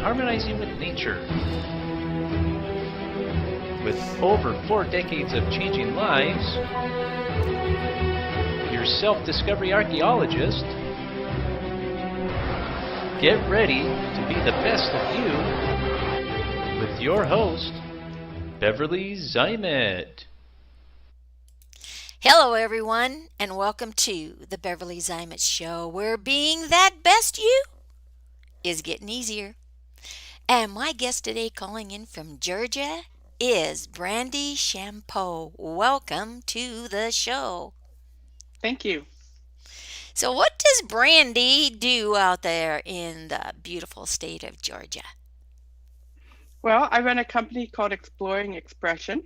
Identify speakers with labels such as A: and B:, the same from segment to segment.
A: harmonizing with nature. With over 4 decades of changing lives, your self-discovery archaeologist, get ready to be the best of you with your host, Beverly Zimet.
B: Hello, everyone, and welcome to the Beverly Zimet Show, where being that best you is getting easier. And my guest today, calling in from Georgia, is Brandy Champeau. Welcome to the show.
C: Thank you.
B: So, what does Brandy do out there in the beautiful state of Georgia?
C: Well, I run a company called Exploring Expression,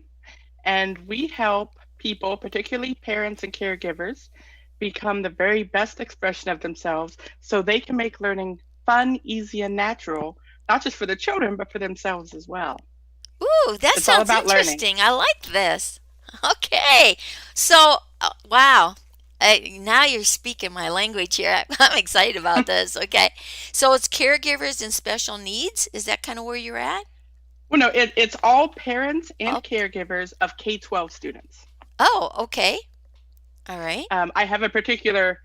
C: and we help people, particularly parents and caregivers, become the very best expression of themselves so they can make learning fun, easy, and natural, not just for the children, but for themselves as well.
B: Ooh, that
C: It's all
B: sounds
C: about learning.
B: interesting. I like this. Okay. So, wow. Now you're speaking my language here. I'm excited about this. Okay. So it's caregivers and special needs. Is that kind of where you're at?
C: Well, no, it's all parents and
B: Oh,
C: caregivers of K-12 students.
B: oh, okay. All right.
C: I have a particular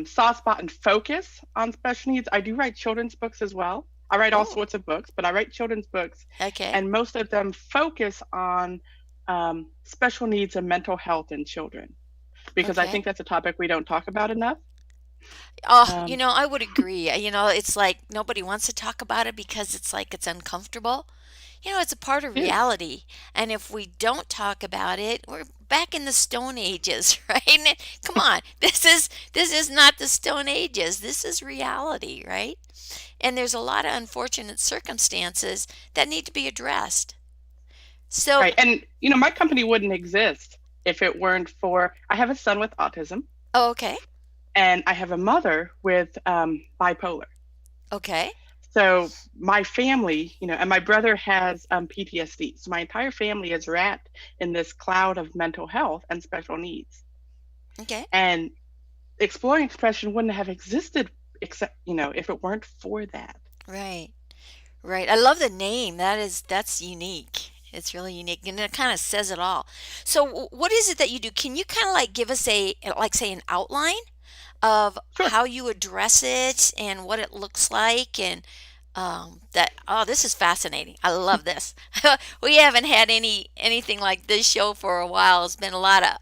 C: soft spot and focus on special needs. I do write children's books as well. I write all
B: Oh,
C: sorts of books, but I write children's books,
B: okay.
C: and most of them focus on special needs and mental health in children, because I
B: Okay.
C: think that's a topic we don't talk about enough.
B: Oh,
C: Um,
B: I would agree. It's like nobody wants to talk about it because it's like it's uncomfortable. It's a part of
C: it is.
B: reality. And if we don't talk about it, we're back in the Stone Ages, right? Come on. This is not the Stone Ages. This is reality, right? And there's a lot of unfortunate circumstances that need to be addressed. So,
C: Right. And, my company wouldn't exist if it weren't for, I have a son with autism,
B: oh, okay.
C: and I have a mother with bipolar.
B: Okay.
C: So my family, and my brother has PTSD. So my entire family is wrapped in this cloud of mental health and special needs.
B: Okay.
C: And exploring expression wouldn't have existed except, if it weren't for that.
B: Right. Right. I love the name. That's unique. It's really unique and it kind of says it all. So what is it that you do? Can you kind of like give us like say an outline of
C: Sure.
B: how you address it and what it looks like and this is fascinating. I love this. We haven't had anything like this show for a while. It's been a lot of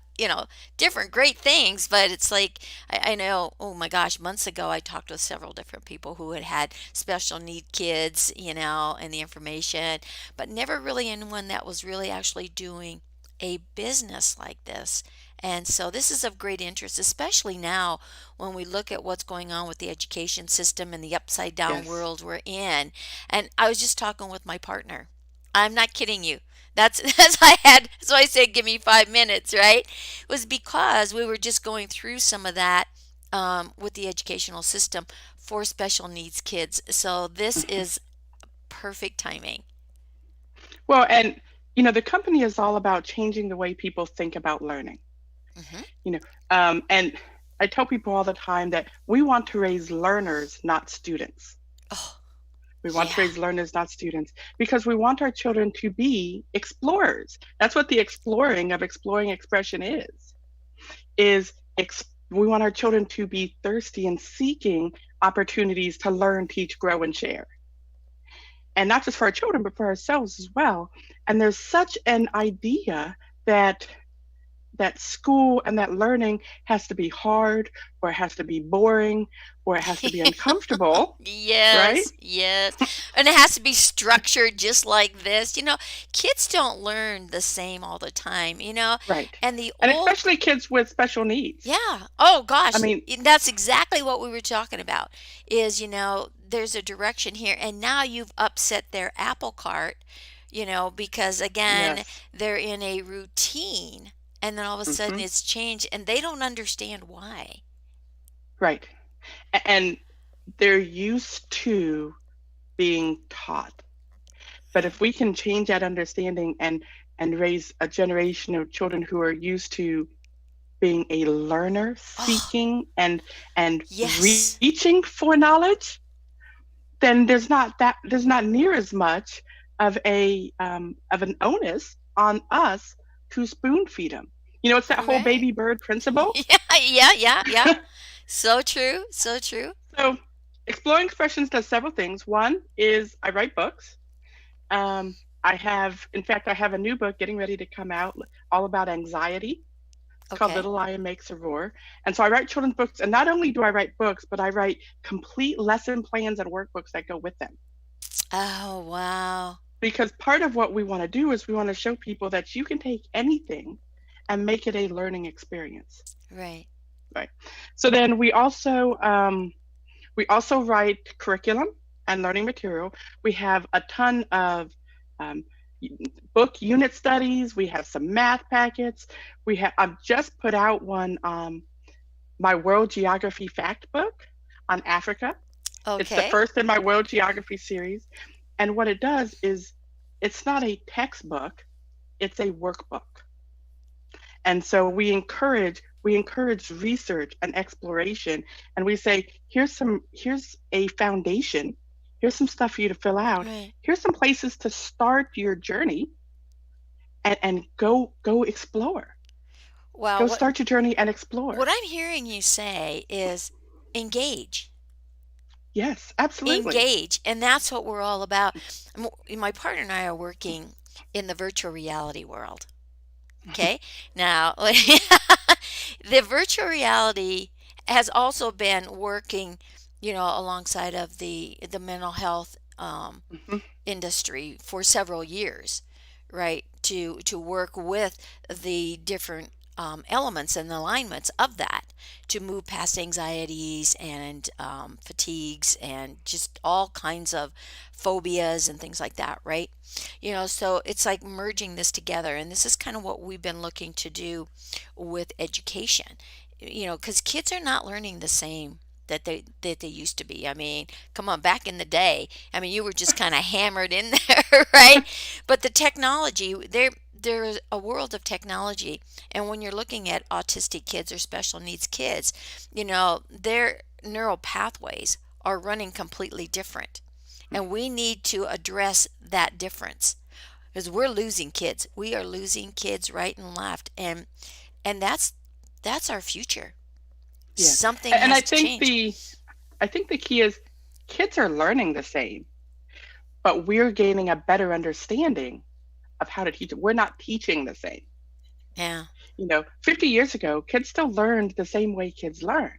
B: different great things, but it's like I know, oh my gosh, months ago I talked with several different people who had special need kids, and the information, but never really anyone that was really actually doing a business like this. And so this is of great interest, especially now when we look at what's going on with the education system and the upside down
C: Yes.
B: world we're in. And I was just talking with my partner. I'm not kidding you. That's why I said give me 5 minutes, right? It was because we were just going through some of that with the educational system for special needs kids. So this is perfect timing.
C: Well, and, the company is all about changing the way people think about learning.
B: Hmm.
C: You know, and I tell people all the time that we want to raise learners, not students.
B: Oh,
C: We want to
B: yeah.
C: raise learners, not students, because we want our children to be explorers. That's what the exploring of exploring expression is we want our children to be thirsty and seeking opportunities to learn, teach, grow, and share. And not just for our children, but for ourselves as well. And there's such an idea that school and that learning has to be hard, or it has to be boring, or it has to be uncomfortable, right?
B: Yes, yes. And it has to be structured just like this. Kids don't learn the same all the time,
C: Right.
B: and the
C: And
B: old,
C: especially kids with special needs.
B: yeah. Oh
C: I
B: gosh,
C: mean,
B: that's exactly what we were talking about is, there's a direction here and now you've upset their apple cart, because again,
C: yes.
B: they're in a routine and then all of a sudden
C: Hmm.
B: it's changed and they don't understand why.
C: Right. And they're used to being taught. But if we can change that understanding and raise a generation of children who are used to being a learner,
B: Oh,
C: seeking and
B: yes.
C: reaching for knowledge, then there's not near as much of an onus on us to spoon feed them. You know, it's that whole
B: Right.
C: baby bird principle.
B: Yeah. So true. So true.
C: So exploring expressions does several things. One is I write books. In fact, I have a new book getting ready to come out all about anxiety. It's called
B: Okay.
C: Little Lion Makes a Roar. And so I write children's books. And not only do I write books, but I write complete lesson plans and workbooks that go with them.
B: Oh, wow.
C: Because part of what we want to do is we want to show people that you can take anything and make it a learning experience.
B: Right.
C: Right. So then we also write curriculum and learning material. We have a ton of um, book unit studies. We have some math packets. I've just put out one, my World Geography Fact Book on Africa. It's the
B: Okay.
C: first in my World Geography series. And what it does is it's not a textbook, it's a workbook. And so we encourage research and exploration, and we say here's a foundation, here's some stuff for you to fill out,
B: Right.
C: here's some places to start your journey, and go explore,
B: Wow.
C: go start your journey and explore.
B: What I'm hearing you say is engage.
C: Yes, absolutely.
B: Engage. And that's what we're all about. My partner and I are working in the virtual reality world. Okay. Now, the virtual reality has also been working, alongside of the mental health
C: Mhm.
B: industry for several years, right? To work with the different elements and alignments of that to move past anxieties and fatigues and just all kinds of phobias and things like that, right? So it's like merging this together, and this is kind of what we've been looking to do with education. Because kids are not learning the same that they used to be. I mean, come on, back in the day, I mean, you were just kind of hammered in there, right? But the technology, there's a world of technology, and when you're looking at autistic kids or special needs kids, their neural pathways are running completely different, and we need to address that difference because we're losing kids. We are losing kids right and left, and that's our future.
C: Yeah,
B: Something
C: and
B: has to change.
C: I think the key is kids are learning the same, but we're gaining a better understanding of how to teach it. We're not teaching the same.
B: Yeah.
C: 50 years ago, kids still learned the same way kids learn.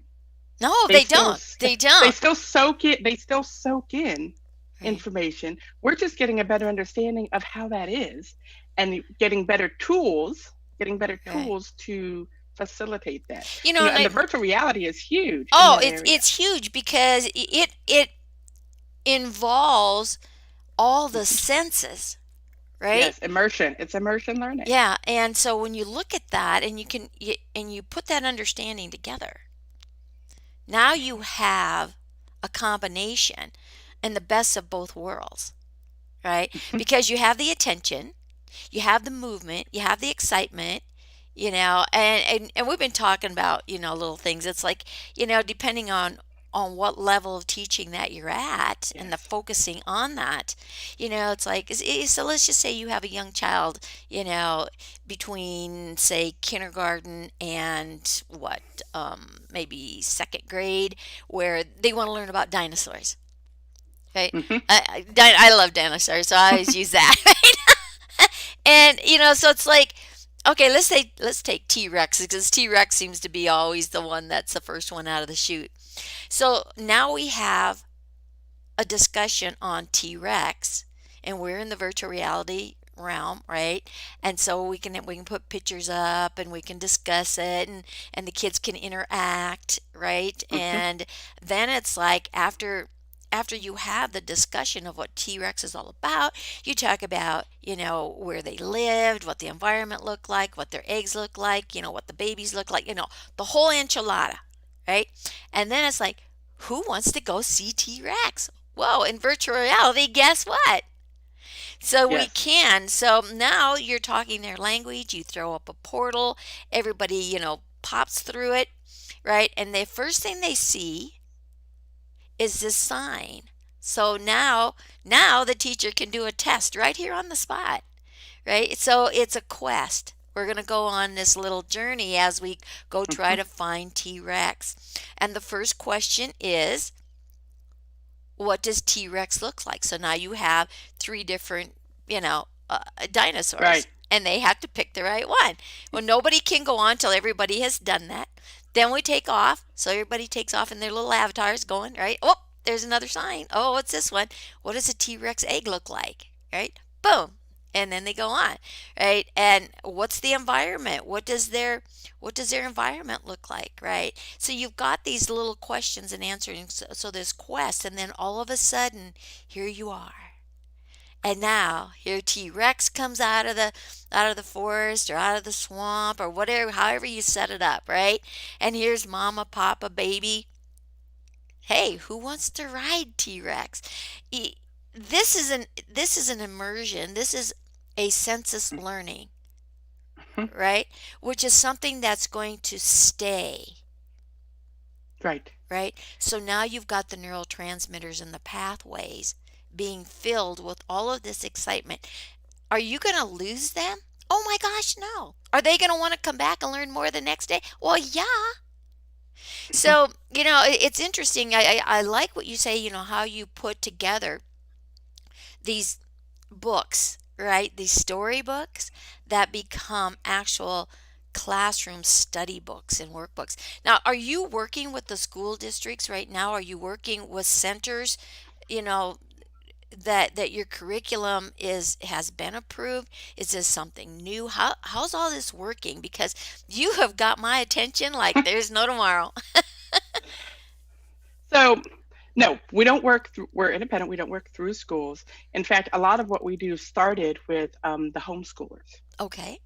B: No,
C: They
B: they
C: still
B: don't.
C: st-
B: They
C: they
B: don't.
C: still soak it. They still soak in
B: Right.
C: information. We're just getting a better understanding of how that is, and getting better
B: Right.
C: tools to facilitate that.
B: And
C: And the virtual reality is huge in
B: oh,
C: that area.
B: it's huge because it involves all the senses, right?
C: Yes, immersion. It's immersion learning.
B: Yeah, and so when you look at that and you put that understanding together, now you have a combination and the best of both worlds, right? Because you have the attention, you have the movement, you have the excitement, and we've been talking about, little things. It's like, depending on what level of teaching that you're at and the
C: Yes.
B: focusing on that, it's like, so let's just say you have a young child, between, say, kindergarten and maybe second grade, where they want to learn about dinosaurs. Okay,
C: Hmm.
B: I love dinosaurs, so I always use that. And so it's like, okay, let's take T-Rex because T-Rex seems to be always the one that's the first one out of the chute. So now we have a discussion on T-Rex, and we're in the virtual reality realm, right? And so we can put pictures up and we can discuss it, and the kids can interact, right?
C: Hmm.
B: And then it's like after you have the discussion of what T-Rex is all about, you talk about, where they lived, what the environment looked like, what their eggs look like, what the babies look like, the whole enchilada, right? And then it's like, who wants to go see T-Rex? Whoa, in virtual reality, guess what? So we
C: Yes.
B: can. So now you're talking their language, you throw up a portal, everybody, pops through it, right? And the first thing they see is this sign So now the teacher can do a test right here on the spot, right? So it's a quest. We're going to go on this little journey as we go try
C: Mhm.
B: to find T-Rex. And the first question is, what does T-Rex look like? So now you have three different, dinosaurs,
C: Right.
B: and they have to pick the right one. Well, nobody can go on till everybody has done that. Then we take off. So everybody takes off in their little avatars going, right? Oh, there's another sign. Oh, what's this one? What does a T-Rex egg look like? Right? Boom. And then they go on, right? And what's the environment? What does their environment look like, right? So you've got these little questions and answering. So this quest, and then all of a sudden, here you are. And now here T-Rex comes out of the forest or out of the swamp or whatever, however you set it up, right? And here's Mama, Papa, baby. Hey, who wants to ride T-Rex? E- This is an immersion. This is a census learning,
C: Mhm.
B: right? Which is something that's going to stay,
C: Right.
B: right? So now you've got the neurotransmitters and the pathways being filled with all of this excitement. Are you going to lose them? Oh my gosh, no. Are they going to want to come back and learn more the next day? Well, yeah.
C: Mhm.
B: So, it's interesting. I like what you say, how you put together these books, right? These storybooks that become actual classroom study books and workbooks. Now, are you working with the school districts right now? Are you working with centers, you know, that your curriculum has been approved? Is this something new? How's all this working? Because you have got my attention like there's no tomorrow.
C: So, no, we don't work through, we're independent. We don't work through schools. In fact, a lot of what we do started with the homeschoolers.
B: Okay.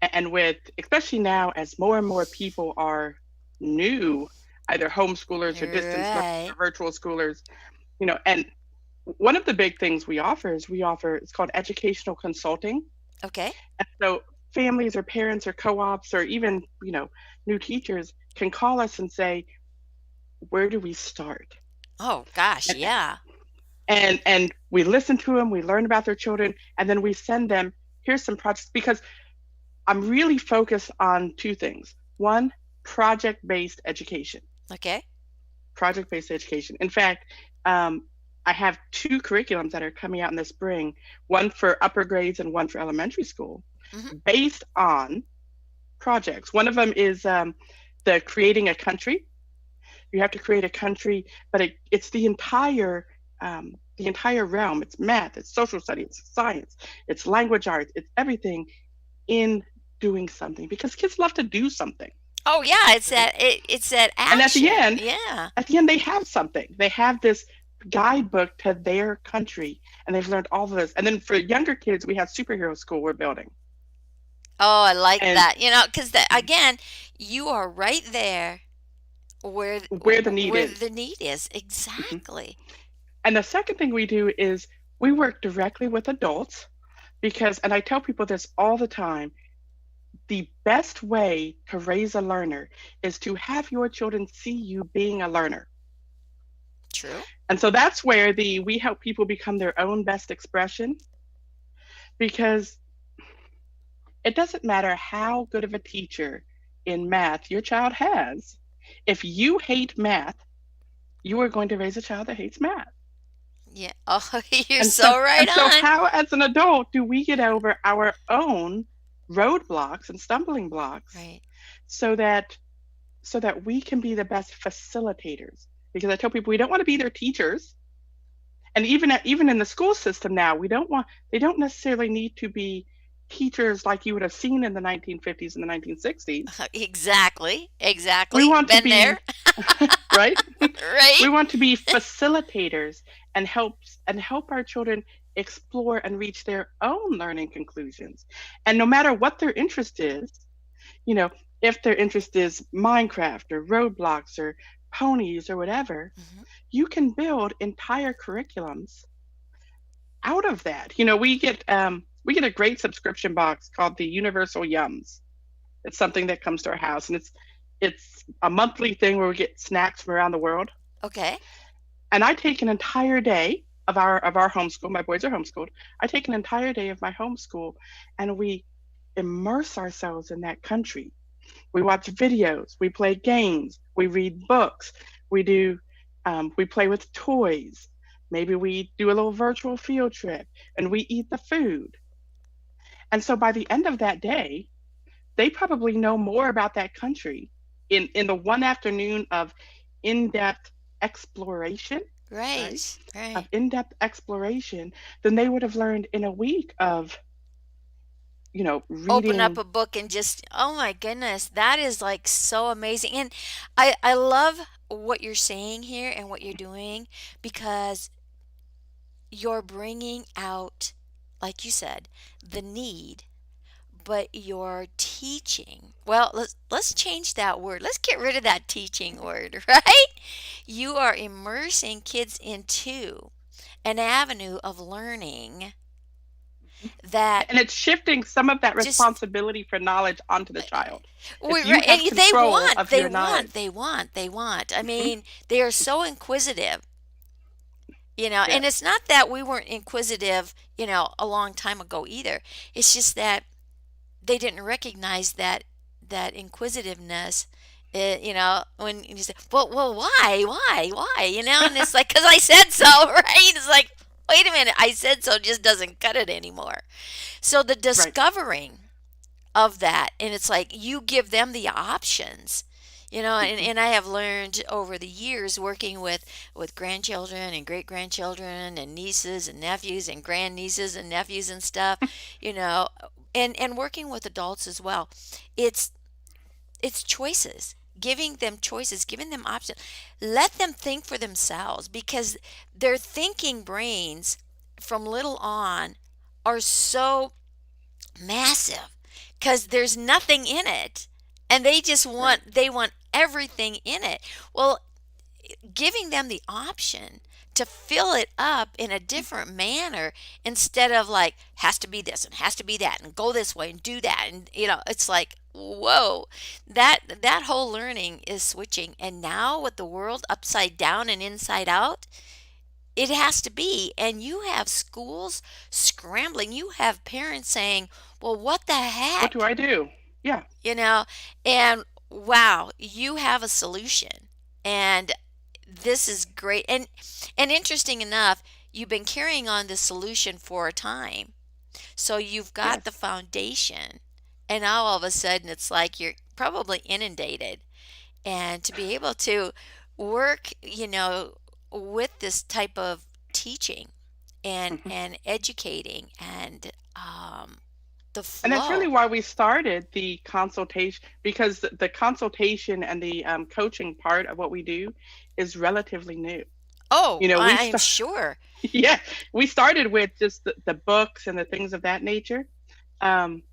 C: And with, especially now, as more and more people are new, either homeschoolers or distance learners
B: Right.
C: or virtual schoolers, and one of the big things we offer is it's called educational consulting.
B: Okay.
C: And so families or parents or co-ops or even, new teachers can call us and say, where do we start?
B: Oh gosh, yeah.
C: And we listen to them, we learn about their children, and then we send them, here's some projects, because I'm really focused on two things. One, project-based education.
B: Okay.
C: Project-based education. In fact, um, I have two curriculums that are coming out in the spring, one for upper grades and one for elementary school,
B: Hmm.
C: based on projects. One of them is the creating a country. You have to create a country, but it's the entire realm. It's math, it's social studies, it's science, it's language arts, it's everything in doing something because kids love to do something.
B: Oh yeah, it's
C: Right?
B: that
C: And at the
B: action.
C: end,
B: Yeah.
C: they have something. They have this guidebook to their country, and they've learned all of this. And then for younger kids, we have superhero school we're building,
B: Oh, I like
C: and
B: that. Because again, you are right there where
C: where the need
B: where
C: is.
B: the need is.
C: Mhm.
B: Exactly.
C: And the second thing we do is we work directly with adults because, and I tell people this all the time, the best way to raise a learner is to have your children see you being a learner.
B: True.
C: And so that's where we help people become their own best expression because it doesn't matter how good of a teacher in math your child has. If you hate math, you are going to raise a child that hates math.
B: Yeah. Oh, you're
C: And so
B: so right
C: and so
B: on.
C: how as an adult do we get over our own roadblocks and stumbling blocks
B: Right.
C: so that we can be the best facilitators? Because I tell people we don't want to be their teachers. And even in the school system now, they don't necessarily need to be teachers like you would have seen in the 1950s and the 1960s.
B: Exactly.
C: We
B: Exactly.
C: want to
B: Been there.
C: be right?
B: Right.
C: We want to be facilitators and help our children explore and reach their own learning conclusions. And no matter what their interest is, you know, if their interest is Minecraft or Roblox or ponies or whatever,
B: Hmm.
C: you can build entire curriculums out of that. We get a great subscription box called the Universal Yums. It's something that comes to our house, and it's a monthly thing where we get snacks from around the world.
B: Okay.
C: And I take an entire day of our homeschool. My boys are homeschooled. I take an entire day of my homeschool, and we immerse ourselves in that country. We watch videos, we play games, we read books, we do, we play with toys. Maybe we do a little virtual field trip, and we eat the food. And so by the end of that day, they probably know more about that country in the one afternoon of in-depth exploration, right?
B: Right.
C: Of
B: Right.
C: in-depth exploration than they would have learned in a week of,
B: Open up
C: reading.
B: a book and just, oh my goodness, that is like so amazing. And I love what you're saying here and what you're doing, because you're bringing out, like you said, the need, but you're teaching. Well, let's change that word. Let's get rid of that teaching word, right? You are immersing kids into an avenue of learning that
C: And it's shifting some of that
B: just
C: responsibility for knowledge onto the child. It's,
B: we
C: you
B: right,
C: have
B: and they
C: control
B: want,
C: of
B: they
C: your
B: want,
C: knowledge.
B: they want, they want. I
C: Hmm.
B: mean, they are so inquisitive, and
C: Yes.
B: it's not that we weren't inquisitive, a long time ago either. It's just that they didn't recognize that inquisitiveness. When you say, well, why, and it's like, because I said so, right? It's like, wait a minute, I said so just doesn't cut it anymore. So the
C: Right.
B: discovering of that, and it's like you give them the options, and,
C: Hmm.
B: and I have learned over the years working with grandchildren and great grandchildren and nieces and nephews and grandnieces and nephews and stuff, you know and working with adults as well. It's it's choices, giving them choices, giving them options. Let them think for themselves, because their thinking brains from little on are so massive, because there's nothing in it, and they just
C: Right.
B: want everything in it. Well, giving them the option to fill it up in a different manner, instead of like, has to be this and has to be that and go this way and do that, and it's like, whoa, that whole learning is switching. And now with the world upside down and inside out, it has to be. And you have schools scrambling. You have parents saying, well, what the
C: What do
B: heck?
C: I do? Yeah.
B: You know, and wow, you have a solution. And this is great. And interesting enough, you've been carrying on this solution for a time. So you've got the
C: Yes.
B: foundation. And now all of a sudden it's like you're probably inundated. And to be able to work, with this type of teaching and
C: Hmm.
B: and educating, and the
C: And that's really
B: flow.
C: why we started the consultation, because the consultation and the coaching part of what we do is relatively new.
B: Oh,
C: You know, we
B: I'm
C: start,
B: sure.
C: yeah, we started with just the books and the things of that nature. Um,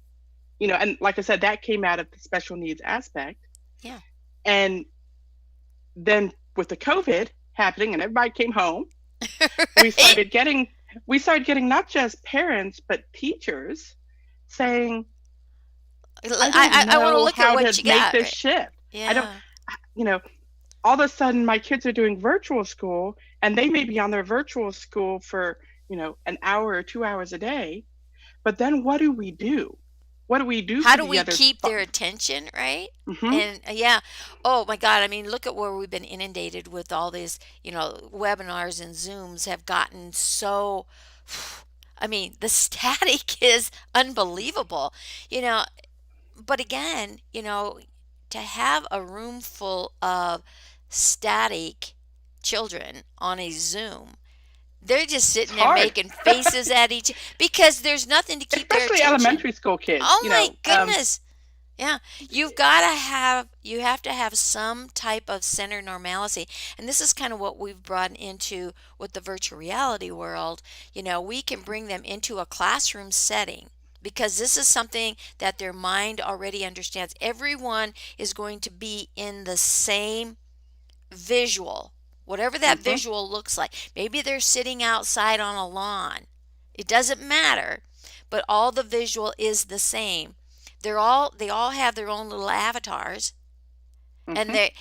C: and like I said, that came out of the special needs aspect.
B: Yeah.
C: And then with the COVID happening and everybody came home, we
B: Right?
C: started getting we started getting not just parents but teachers saying, I don't
B: I want to
C: know
B: look at
C: how
B: what
C: to
B: you
C: make
B: got.
C: this
B: Right?
C: shift. I don't,
B: Yeah.
C: you know, all of a sudden my kids are doing virtual school and they may be on their virtual school for, an hour or 2 hours a day. But then what do we do? What do we do
B: How
C: for
B: do
C: the
B: we
C: other?
B: keep their attention, right?
C: Mm-hmm.
B: And yeah. Oh my God. I mean, look at where we've been inundated with all these, webinars and Zooms have gotten so, I mean, the static is unbelievable, you know, but again, to have a room full of static children on a Zoom, they're just
C: It's
B: sitting there
C: hard,
B: making faces at each, because there's nothing to keep their
C: especially
B: attention.
C: elementary school kids.
B: Oh my goodness. Yeah, you have to have some type of center normalcy. And this is kind of what we've brought into with the virtual reality world. We can bring them into a classroom setting, because this is something that their mind already understands. Everyone is going to be in the same visual, whatever that
C: Mm-hmm.
B: visual looks like. Maybe they're sitting outside on a lawn. It doesn't matter, but all the visual is the same. They all have their own little avatars, and
C: Mm-hmm.
B: they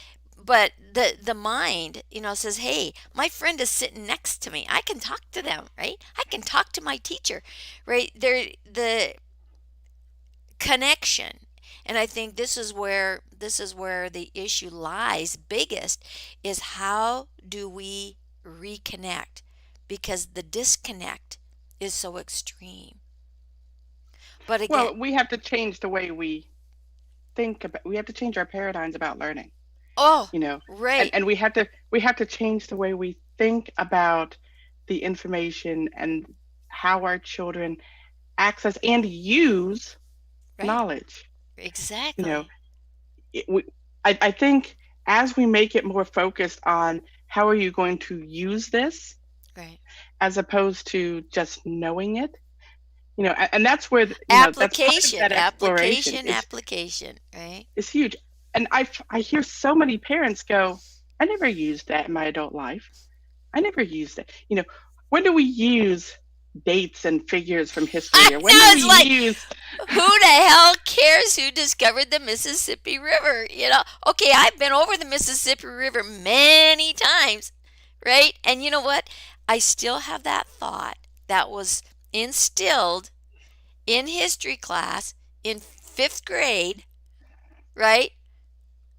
B: but the mind, says, hey, my friend is sitting next to me, I can talk to them, right? I can talk to my teacher, right? The connection. And I think this is where the issue lies biggest, is how do we reconnect, because the disconnect is so extreme. But again,
C: Well, we have to change the way we think about. We have to change our paradigms about learning.
B: oh,
C: You know, and
B: right,
C: we have to change the way we think about the information and how our children access and use
B: right,
C: knowledge. You know,
B: exactly,
C: it, we, I think as we make it more focused on how are you going to use this
B: right.
C: as opposed to just knowing it, and that's where, that's part of
B: Application,
C: that exploration
B: application, application, right?
C: is huge. And I hear so many parents go, I never used that in my adult life. I never used it. When do we use dates and figures from
B: I
C: history, or when
B: know,
C: do we
B: it's like,
C: use
B: who the hell cares who discovered the Mississippi River? Okay, I've been over the Mississippi River many times, right? And you know what? I still have that thought that was instilled in history class in fifth grade, right?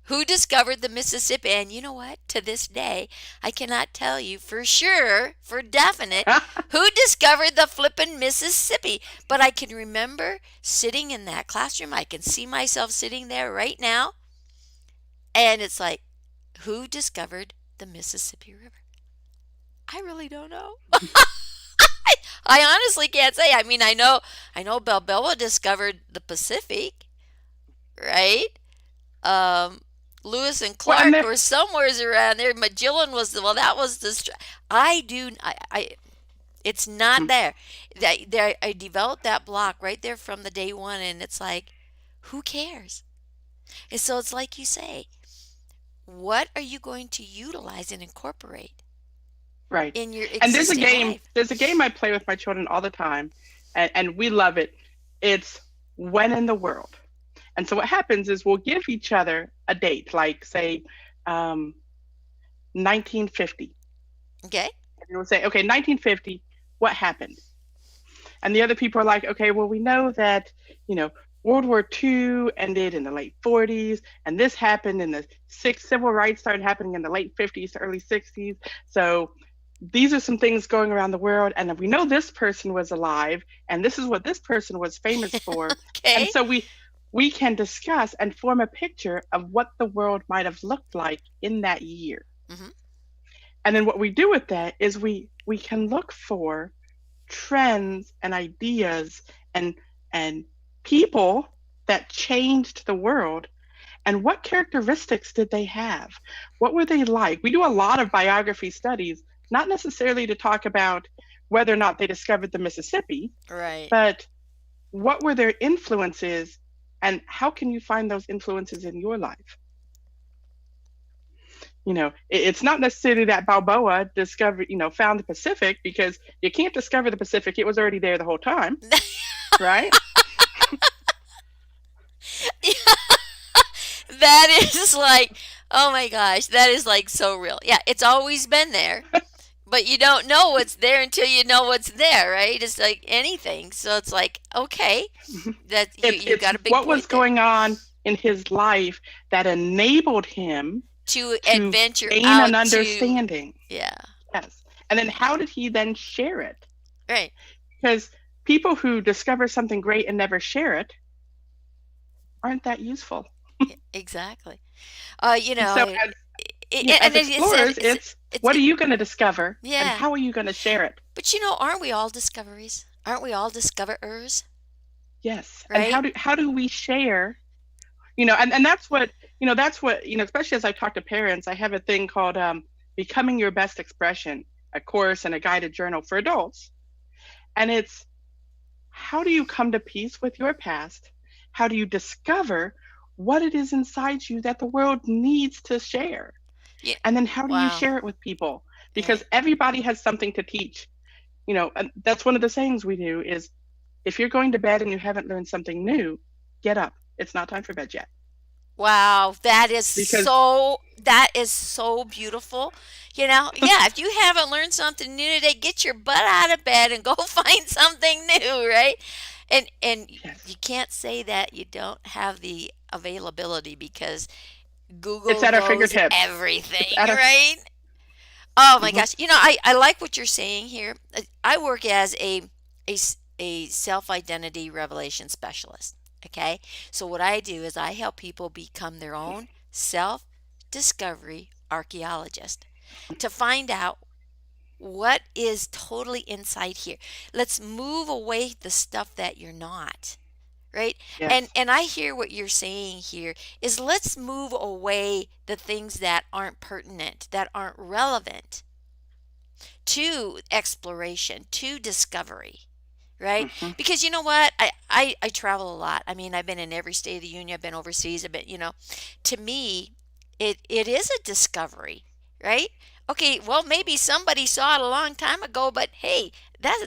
B: Who discovered the Mississippi? And you know what? To this day, I cannot tell you for sure, for definite, who discovered the flippin' Mississippi. But I can remember sitting in that classroom. I can see myself sitting there right now. And it's like, who discovered the Mississippi River? I really don't know. I honestly can't say. I mean, I know Balboa discovered the Pacific, right? um, Lewis and
C: well, and
B: Clark were somewhere around there. Magellan was that was the. I do. It's not there. I developed that block right there from the day one, and it's like, who cares? And so it's like you say, what are you going to utilize and incorporate
C: right.
B: in your
C: And
B: existing life?
C: there's a game I play with my children all the time, and we love it. It's when in the world. And so what happens is we'll give each other a date, like say 1950.
B: Okay.
C: And we'll say, okay, 1950, what happened? And the other people are like, okay, well, we know that, World War II ended in the late 40s, and this happened in the civil rights started happening in the late 50s to early 60s. So these are some things going around the world, and we know this person was alive, and this is what this person was famous for. And
B: Okay.
C: so we can discuss and form a picture of what the world might have looked like in that year.
B: Hmm.
C: And then what we do with that is we can look for trends and ideas and people that changed the world, and what characteristics did they have? What were they like? We do a lot of biography studies, not necessarily to talk about whether or not they discovered the Mississippi,
B: Right.
C: but what were their influences, and how can you find those influences in your life? It's not necessarily that Balboa found the Pacific, because you can't discover the Pacific. It was already there the whole time, right?
B: That is like, oh my gosh, that is like so real. Yeah, it's always been there, but you don't know what's there until you know what's there, right? It's like anything. So it's like, okay, that you
C: It's
B: got a big
C: what was
B: point there.
C: going on in his life that enabled him
B: To
C: to
B: adventure
C: gain
B: out
C: an
B: to,
C: understanding.
B: yeah,
C: Yes. And then how did he then share it?
B: right,
C: Because people who discover something great and never share it aren't that useful.
B: exactly.
C: And so
B: And
C: as explorers, it's what are you going to discover, and
B: yeah.
C: how are you going to share it?
B: But aren't we all discoveries? Aren't we all discoverers?
C: Yes. And
B: Right?
C: how do we share? And that's what especially as I talk to parents, I have a thing called Becoming Your Best Expression, a course and a guided journal for adults. And it's, how do you come to peace with your past? How do you discover what it is inside you that the world needs to share?
B: Yeah.
C: And then how do you
B: Wow.
C: share it with people? Because
B: Right.
C: everybody has something to teach. And that's one of the sayings we do is, if you're going to bed and you haven't learned something new, get up. It's not time for bed yet.
B: Wow,
C: because
B: that is so beautiful. Yeah, if you haven't learned something new today, get your butt out of bed and go find something new, right? And
C: yes,
B: you can't say that you don't have the availability because
C: it's
B: Google
C: at our
B: knows
C: fingertips. It's
B: everything,
C: at our
B: right? Oh my
C: mhm,
B: gosh. I like what you're saying here. I work as a self-identity revelation specialist. Okay. So what I do is I help people become their own self-discovery archaeologist to find out what is totally inside here. Let's move away the stuff that you're not, right? and
C: yes.
B: and I hear what you're saying here is let's move away the things that aren't pertinent, that aren't relevant to exploration, to discovery, right?
C: Hmm.
B: Because you know what? I travel a lot. I mean, I've been in every state of the union, I've been overseas, I've been, to me, it is a discovery, right? Okay, well, maybe somebody saw it a long time ago, but hey,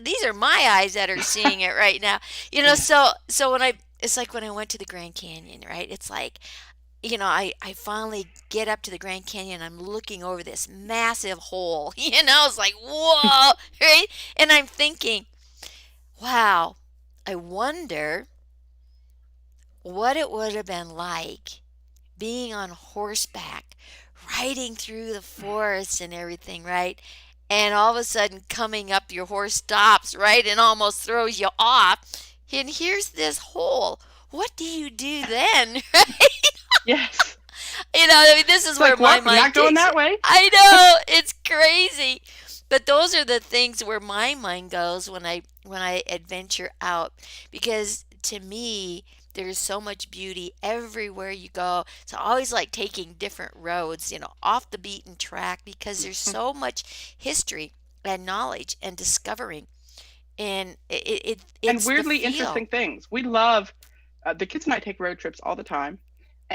B: these are my eyes that are seeing it right now.
C: Yeah.
B: So it's like when I went to the Grand Canyon, right? It's like I finally get up to the Grand Canyon. I'm looking over this massive hole. It's like, whoa, right? And I'm thinking, wow, I wonder what it would have been like being on horseback, riding through the forest and everything, right? And all of a sudden, coming up, your horse stops, right? And almost throws you off. And here's this hole. What do you do then?
C: Yes.
B: I mean, this is
C: It's
B: where
C: like,
B: my
C: well,
B: mind
C: not going
B: takes
C: that
B: it.
C: way.
B: I know, it's crazy. But those are the things where my mind goes when I adventure out because to me there's so much beauty everywhere you go. So I always like taking different roads, off the beaten track because there's
C: Mhm.
B: so much history and knowledge and discovering. And
C: And
B: it's the
C: weirdly
B: feel.
C: interesting things. We love the kids and I take road trips all the time,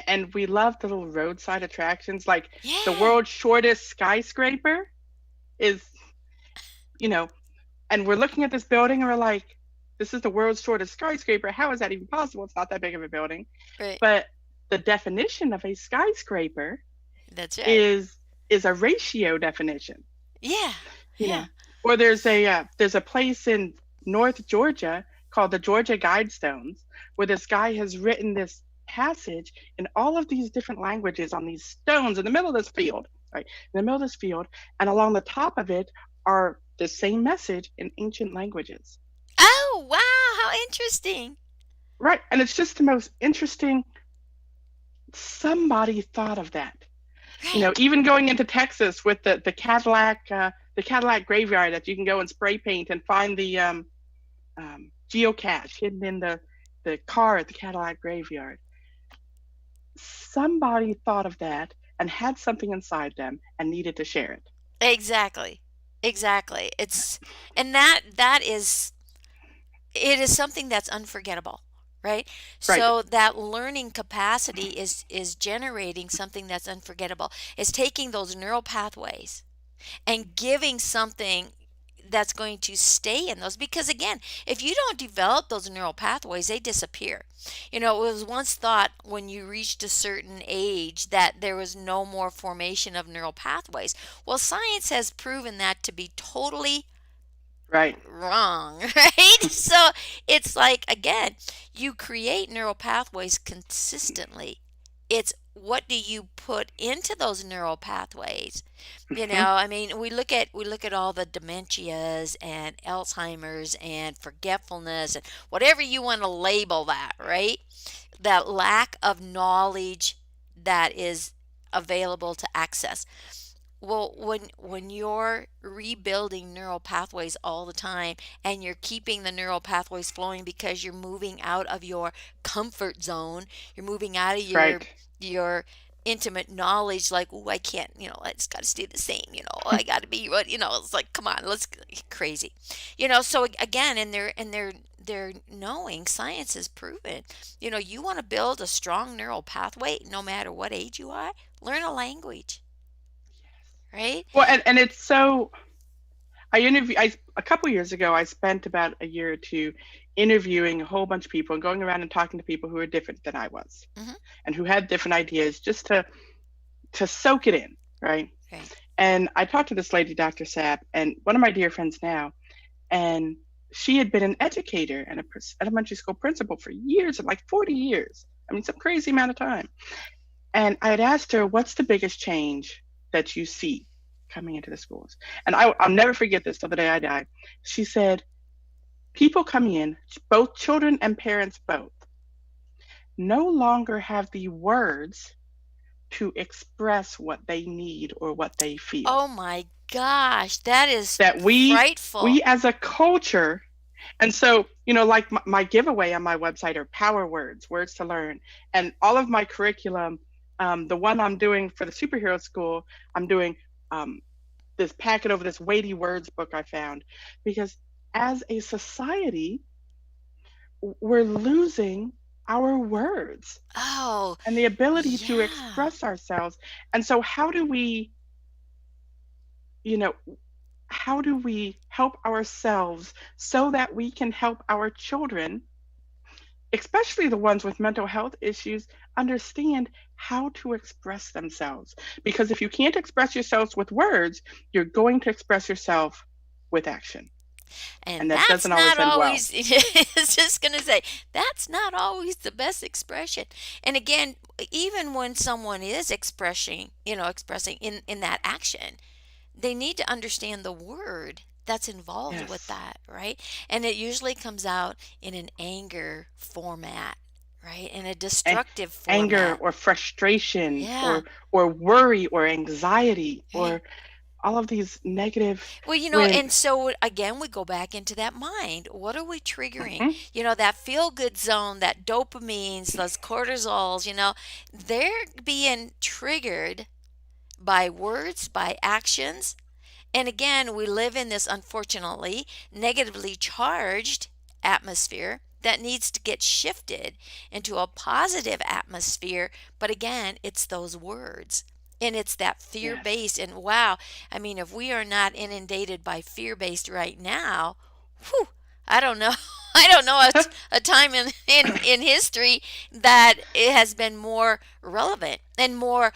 C: and we love the little roadside attractions. Like the
B: Yeah.
C: world's shortest skyscraper is, you know, and we're looking at this building and we're like, this is the world's shortest skyscraper. How is that even possible? It's not that big of a building.
B: Right.
C: But the definition of a skyscraper
B: That's right.
C: is is a ratio definition,
B: Yeah.
C: you
B: Yeah.
C: know. Or there's a place in North Georgia called the Georgia Guidestones where this guy has written this passage in all of these different languages on these stones in the middle of this field, right? In the middle of this field, and along the top of it are the same message in ancient languages.
B: Oh, wow, how interesting.
C: Right. And it's just the most interesting. Somebody thought of that.
B: Right.
C: Even going into Texas with the Cadillac graveyard that you can go and spray paint and find the geocache hidden in the car at the Cadillac graveyard. Somebody thought of that and had something inside them and needed to share it.
B: Exactly. Exactly. And it is something that's unforgettable, right?
C: Right.
B: So that learning capacity is generating something that's unforgettable. It's taking those neural pathways and giving something that's going to stay in those because again if you don't develop those neural pathways they disappear. It was once thought when you reached a certain age that there was no more formation of neural pathways. Well, science has proven that to be totally
C: Right.
B: wrong, right? So it's like, again, you create neural pathways consistently. It's what do you put into those neural pathways?
C: Hmm.
B: I mean, we look at all the dementias and Alzheimer's and forgetfulness and whatever you want to label that, right? That lack of knowledge that is available to access. Well, when you're rebuilding neural pathways all the time and you're keeping the neural pathways flowing because you're moving out of your comfort zone, you're moving out of your
C: Right.
B: your intimate knowledge like, oh, I can't, it's got to stay the same, I got to be what, it's like, come on, let's crazy. So again, and they're knowing science has proven, you want to build a strong neural pathway no matter what age you are, learn a language, right?
C: Well, and it's so A couple years ago, I spent about a year or two interviewing a whole bunch of people and going around and talking to people who were different than I was
B: Hmm.
C: and who had different ideas just to soak it in, right?
B: Right.
C: And I talked to this lady, Dr. Sapp, and one of my dear friends now, and she had been an educator and a elementary school principal for years, like 40 years. I mean, some crazy amount of time. And I had asked her, what's the biggest change that you see coming into the schools? And I'll never forget this till the day I die. She said, people coming in, both children and parents both, no longer have the words to express what they need or what they feel.
B: Oh my gosh, that is
C: That we
B: frightful.
C: as a culture, and so, like my giveaway on my website are power words, words to learn, and all of my curriculum. The one I'm doing for the superhero school, I'm doing this packet over this weighty words book I found, because as a society, we're losing our words
B: Oh,
C: and the ability to
B: yeah.
C: express ourselves. And so, you know, how do we help ourselves so that we can help our children, especially the ones with mental health issues, understand how to express themselves? Because if you can't express yourselves with words, you're going to express yourself with action.
B: And
C: And that
B: that's
C: doesn't
B: not
C: always end well.
B: always, it's just going to say, that's not always the best expression. And again, even when someone is expressing in that action, they need to understand the word that's involved with
C: Yes.
B: that, right? And it usually comes out in an anger format, right? In a
C: And
B: destructive
C: anger
B: format.
C: or frustration
B: Yeah,
C: or worry or anxiety
B: right.
C: or all of these negative
B: Well,
C: when
B: and so again, we go back into that mind. What are we triggering?
C: Mhm.
B: That feel good zone, that dopamines, those cortisols, they're being triggered by words, by actions. And again, we live in this, unfortunately, negatively charged atmosphere that needs to get shifted into a positive atmosphere. But again, it's those words. And it's that fear
C: Yes.
B: based. And wow, I mean, if we are not inundated by fear based right now, whew, I don't know. I don't know a time in history that it has been more relevant and more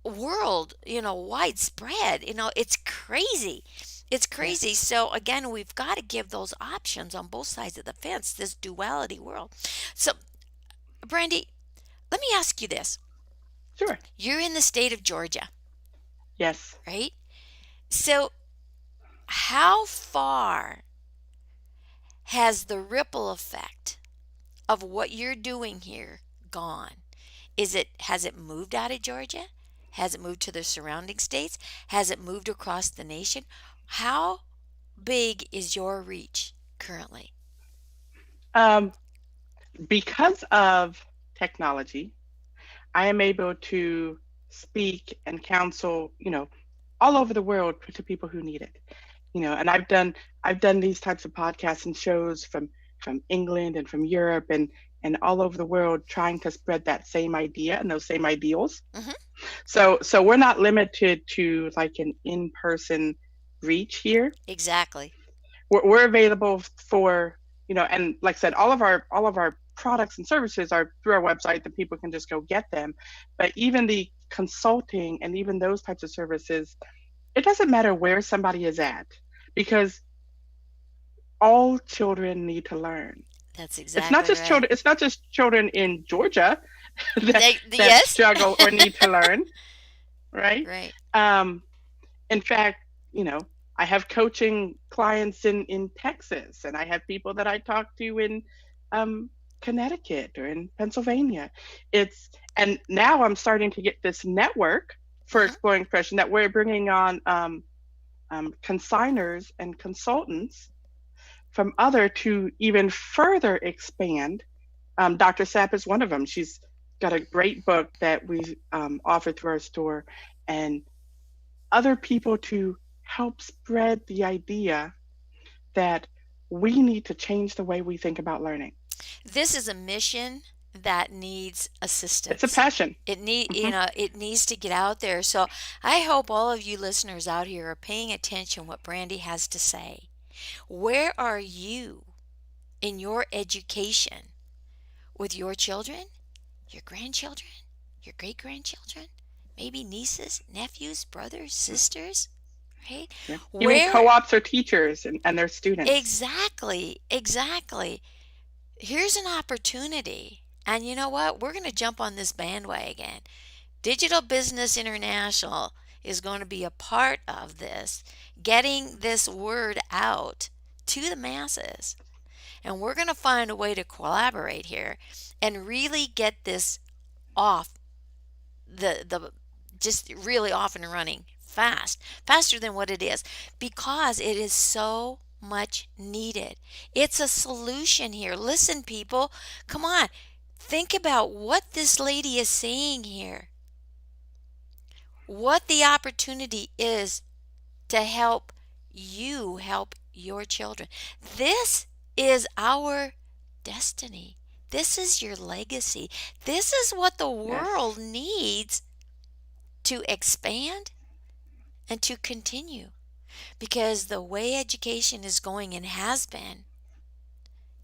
B: world, widespread. It's crazy. It's crazy.
C: Yes.
B: So again, we've got to give those options on both sides of the fence, this duality world. So, Brandy, let me ask you this.
C: Sure.
B: You're in the state of Georgia,
C: Yes.
B: right? So, how far has the ripple effect of what you're doing here gone? Has it moved out of Georgia? Has it moved to the surrounding states? Has it moved across the nation? How big is your reach currently?
C: Um, because of technology, I am able to speak and counsel, all over the world to people who need it. And I've done these types of podcasts and shows from England and from Europe and all over the world trying to spread that same idea and those same ideals.
B: Hmm.
C: So we're not limited to like an in-person reach here.
B: Exactly.
C: We're available for, and like I said, all of our products and services are through our website that people can just go get them. But even the consulting and even those types of services, it doesn't matter where somebody is at, because all children need to learn.
B: That's
C: It's not
B: exactly
C: just
B: right.
C: children. It's not just children in Georgia that
B: Yes.
C: struggle or need to learn, right?
B: Right.
C: Um, in fact, you know, I have coaching clients in Texas, and I have people that I talk to in um, Connecticut or in Pennsylvania. And now I'm starting to get this network for
B: Hmm.
C: exploring expression that we're bringing on consigners and consultants from other to even further expand. Dr. Sapp is one of them. She's got a great book that we offer through our store, and other people to help spread the idea that we need to change the way we think about learning.
B: This is a mission that needs
C: It's a
B: assistance.
C: passion.
B: You
C: Hmm.
B: know, it needs to get out there. So I hope all of you listeners out here are paying attention what Brandy has to say. Where are you in your education with your children, your grandchildren, your great grandchildren, maybe nieces, nephews, brothers, sisters, right?
C: Yeah. Even
B: Where
C: co-ops or teachers and their students.
B: exactly, exactly. Here's an opportunity. And you know what? We're going to jump on this bandwagon. Digital Business International is going to be a part of this, getting this word out to the masses. And we're going to find a way to collaborate here and really get this off the just really off and running faster than what it is, because it is so much needed. It's a solution here. Listen, people, come on. Think about what this lady is saying here. What the opportunity is to help you help your children. This is our destiny. This is your legacy. This is what the
C: Yes.
B: world needs to expand and to continue, because the way education is going and has been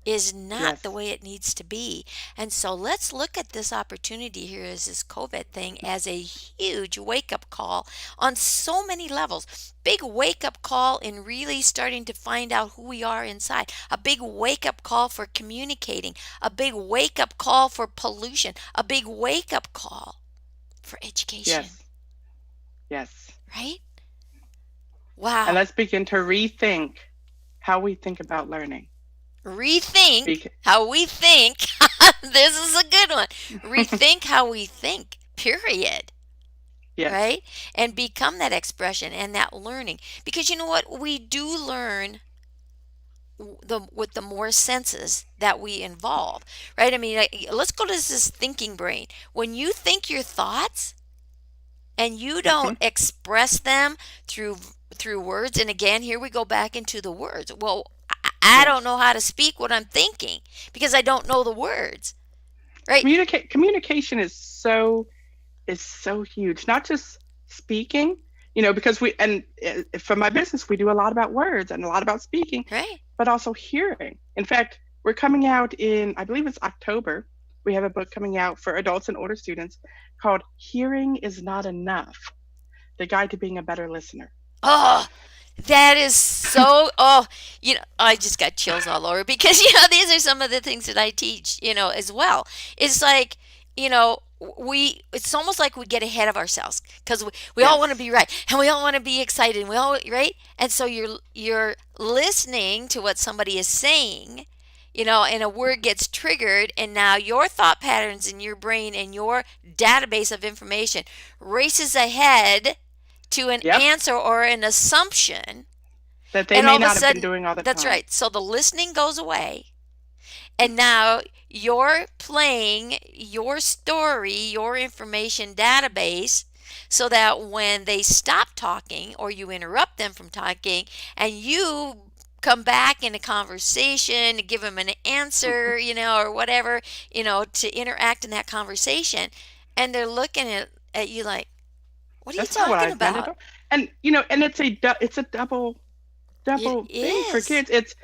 B: is not the
C: Yes.
B: way it needs to be. And so let's look at this opportunity here as this COVID thing as a huge wake up call on so many levels. Big wake up call in really starting to find out who we are inside. A big wake up call for communicating. A big wake up call for pollution. A big wake up call for education,
C: Yes. Yes.
B: right?
C: And
B: Wow.
C: let's begin to rethink how we think about learning.
B: Rethink
C: Bec-
B: how we think. This is a good one. Rethink how we think, period.
C: yes.
B: Right? And become that expression and that learning. Because you know what? We do learn with the more senses that we involve, right? I mean, let's go to this thinking brain. When you think your thoughts and you
C: Hmm.
B: don't express them through through words, and again, here we go back into the words. Well, I don't
C: Yes.
B: know how to speak what I'm thinking because I don't know the words, right?
C: Communication is so huge. Not just speaking, because for my business we do a lot about words and a lot about speaking,
B: Right?
C: but also hearing. In fact, we're coming out in, I believe it's October. We have a book coming out for adults and older students called Hearing is Not Enough: The Guide to Being a Better Listener.
B: Oh, that is so. Oh, I just got chills all over because these are some of the things that I teach. As well. It's like it's almost like we get ahead of ourselves because we all want to
C: Yes.
B: be right and we all want to be excited and we all right, and so you're listening to what somebody is saying, and a word gets triggered, and now your thought patterns in your brain and your database of information races ahead to an
C: Yep.
B: answer or an assumption,
C: That they
B: and all
C: may
B: of a
C: not have been
B: sudden,
C: doing all the
B: that's
C: time.
B: right. So the listening goes away, and now you're playing your story, your information database, so that when they stop talking or you interrupt them from talking and you come back in a conversation to give them an
C: Mhm.
B: answer, or whatever, to interact in that conversation, and they're looking at you like, what are you
C: That's not what
B: talking
C: I meant at
B: about?
C: all. And it's a
B: It
C: double thing for
B: is.
C: kids. It's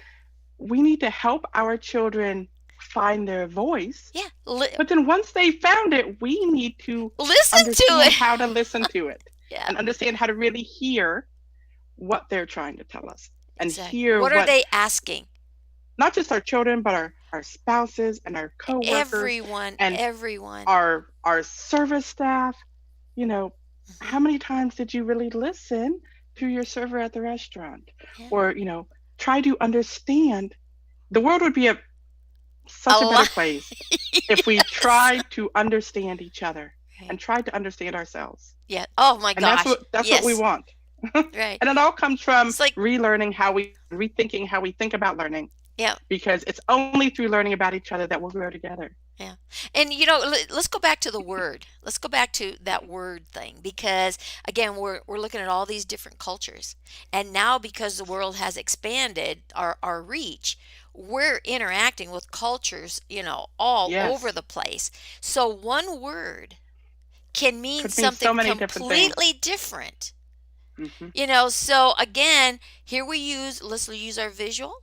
C: We need to help our children find their voice,
B: Yeah.
C: but then once they found it, we need to
B: Listen to
C: understand
B: it.
C: how to listen to it
B: Yeah.
C: and understand how to really hear what they're trying to tell us, and
B: Exactly.
C: hear
B: What are
C: what
B: they asking?
C: not just our children, but our spouses and our coworkers
B: Everyone,
C: and
B: everyone.
C: our service staff. You know,
B: Hmm.
C: how many times did you really listen to your server at the restaurant?
B: Yeah.
C: Or, try to understand. The world would be
B: A
C: such a better
B: lot.
C: place if we
B: Yes.
C: tried to understand each other
B: Right.
C: and tried to understand ourselves.
B: Yeah. Oh my
C: And that's
B: gosh.
C: what we
B: Yes.
C: want.
B: Right.
C: And it all comes from
B: It's like,
C: rethinking how we think about learning,
B: yeah.
C: because it's only through learning about each other that we'll grow together.
B: Yeah. And let's go back to the word. Let's go back to that word thing because again, we're looking at all these different cultures. And now because the world has expanded our reach, we're interacting with cultures, all over
C: Yes.
B: the place. So one word can mean
C: Could mean so
B: something
C: many different things.
B: completely different.
C: Hmm.
B: So again, here let's use our visual.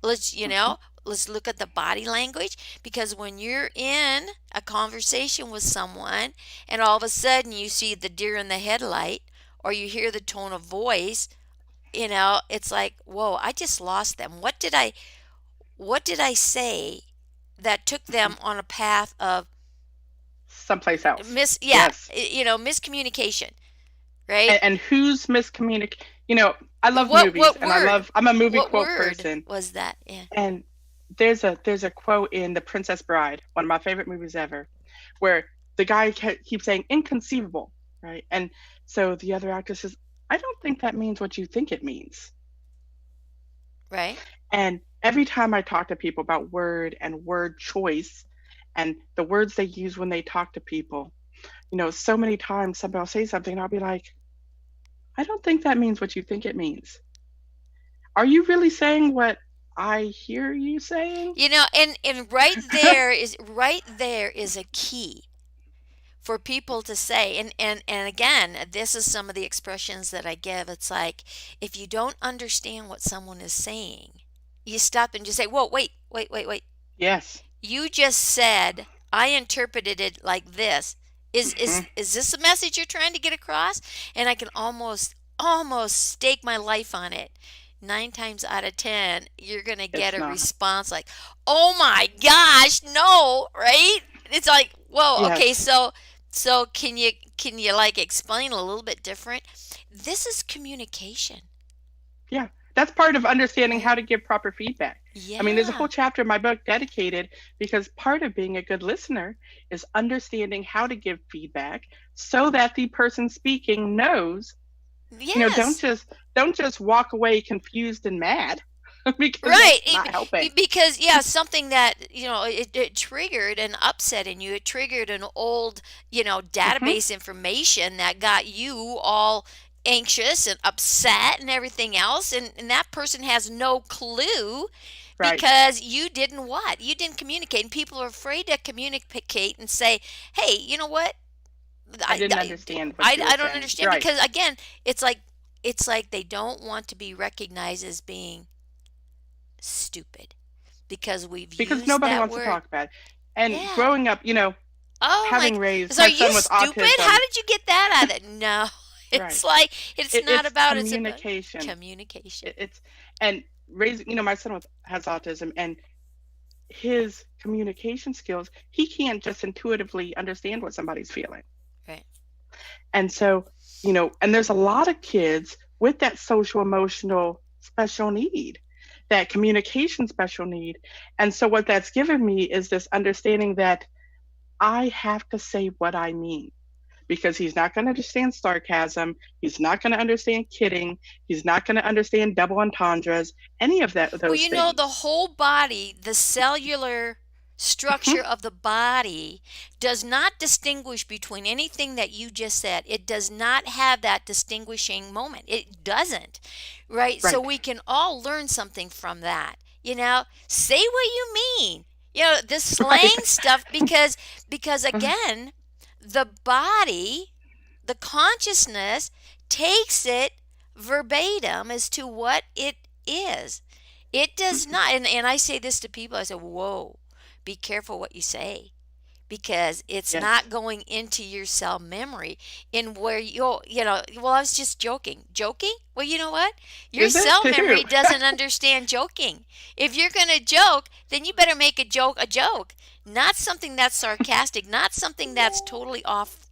B: Let's,
C: Hmm.
B: let's look at the body language, because when you're in a conversation with someone and all of a sudden you see the deer in the headlight, or you hear the tone of voice, it's like, whoa, I just lost them. What did I say that took
C: Hmm.
B: them on a path of
C: Someplace else. Yes.
B: miscommunication, right?
C: And who's miscommunicating? I love
B: What
C: movies,
B: what
C: and
B: word?
C: I'm a movie
B: What
C: quote
B: word
C: person.
B: was that? Yeah.
C: And there's a quote in The Princess Bride, one of my favorite movies ever, where the guy keeps saying inconceivable, right? And so the other actor says, I don't think that means what you think it means.
B: Right?
C: And every time I talk to people about word and word choice and the words they use when they talk to people, so many times somebody will say something and I'll be like, I don't think that means what you think it means. Are you really saying what I hear you saying?
B: And right there is a key for people to say. And again, this is some of the expressions that I give. It's like, if you don't understand what someone is saying, you stop and just say, whoa, wait, wait, wait, wait.
C: Yes.
B: You just said, I interpreted it like this. Is
C: Hmm.
B: is is this the message you're trying to get across? And I can almost stake my life on it. 9 times out of 10, you're gonna get
C: It's
B: a
C: not.
B: response like, "Oh my gosh, no!" Right? It's like, whoa. Okay,
C: Yes.
B: so can you like explain a little bit different? This is communication,
C: Yeah. That's part of understanding
B: right?
C: how to give proper feedback. I mean, there's a
B: Yeah.
C: whole chapter in my book dedicated because part of being a good listener is understanding how to give feedback so that the person speaking knows, don't
B: Yes.
C: just walk away confused and mad because
B: Right,
C: that's not helping.
B: because yeah, something that it triggered an upset in you. It triggered an old
C: Hmm.
B: database information that got you all anxious and upset and everything else, and that person has no clue
C: Right.
B: because you didn't communicate, and people are afraid to communicate and say, hey, you know what,
C: I
B: I,
C: didn't
B: I,
C: understand what
B: I,
C: you were
B: I don't
C: saying.
B: understand,
C: Right.
B: because again, it's like they don't want to be recognized as being stupid, because we've
C: Because
B: used
C: nobody
B: that
C: wants to
B: word.
C: talk about it. And
B: Yeah.
C: growing up,
B: Oh my,
C: having raised
B: so are
C: my
B: you
C: son with
B: stupid? How
C: autism,
B: did you get that out of it? No,
C: right.
B: it's like, it's not
C: It's
B: about, it's about
C: communication.
B: communication.
C: It's and raising, my son has autism, and his communication skills, he can't just intuitively understand what somebody's feeling.
B: Right.
C: And so, and there's a lot of kids with that social emotional special need, that communication special need. And so what that's given me is this understanding that I have to say what I mean, because he's not going to understand sarcasm. He's not going to understand kidding. He's not going to understand double entendres, any of
B: Well,
C: those
B: the
C: things.
B: whole body, the cellular structure
C: Mhm.
B: of the body does not distinguish between anything that you just said. It does not have that distinguishing moment. It doesn't, right? So
C: Right.
B: we can all learn something from that. Say what you mean. This slang
C: Right.
B: stuff, because again, the body, the consciousness takes it verbatim as to what it is. It does
C: Mhm.
B: not, and I say this to people, I say, whoa, be careful what you say, because it's
C: Yes.
B: not going into your cell memory, in where well, I was just joking. Joking? Well, you know what? Your
C: Is it
B: cell
C: to who?
B: memory doesn't understand joking. If you're going to joke, then you better make a joke, not something that's sarcastic, not something that's totally off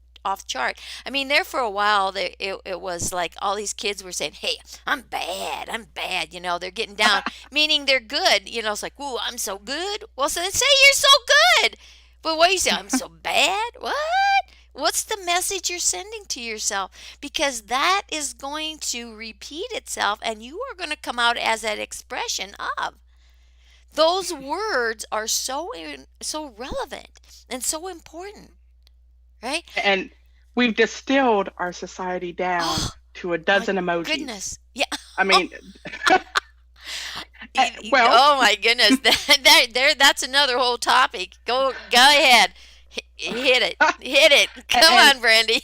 B: chart. I mean, there for a while, it was like all these kids were saying, "Hey, I'm bad." They're getting down, meaning they're good. It's like, "Ooh, I'm so good." Well, so then say you're so good. But what you say, I'm so bad? What? What's the message you're sending to yourself? Because that is going to repeat itself, and you are going to come out as that expression of. Those words are so relevant and so important, right?
C: And we've distilled our society down
B: Oh
C: to a
B: my
C: dozen emojis.
B: goodness. Yeah.
C: I mean, Well,
B: Oh my goodness, that's another whole topic. Go ahead, hit it, hit it. Come
C: and
B: on, Brandy.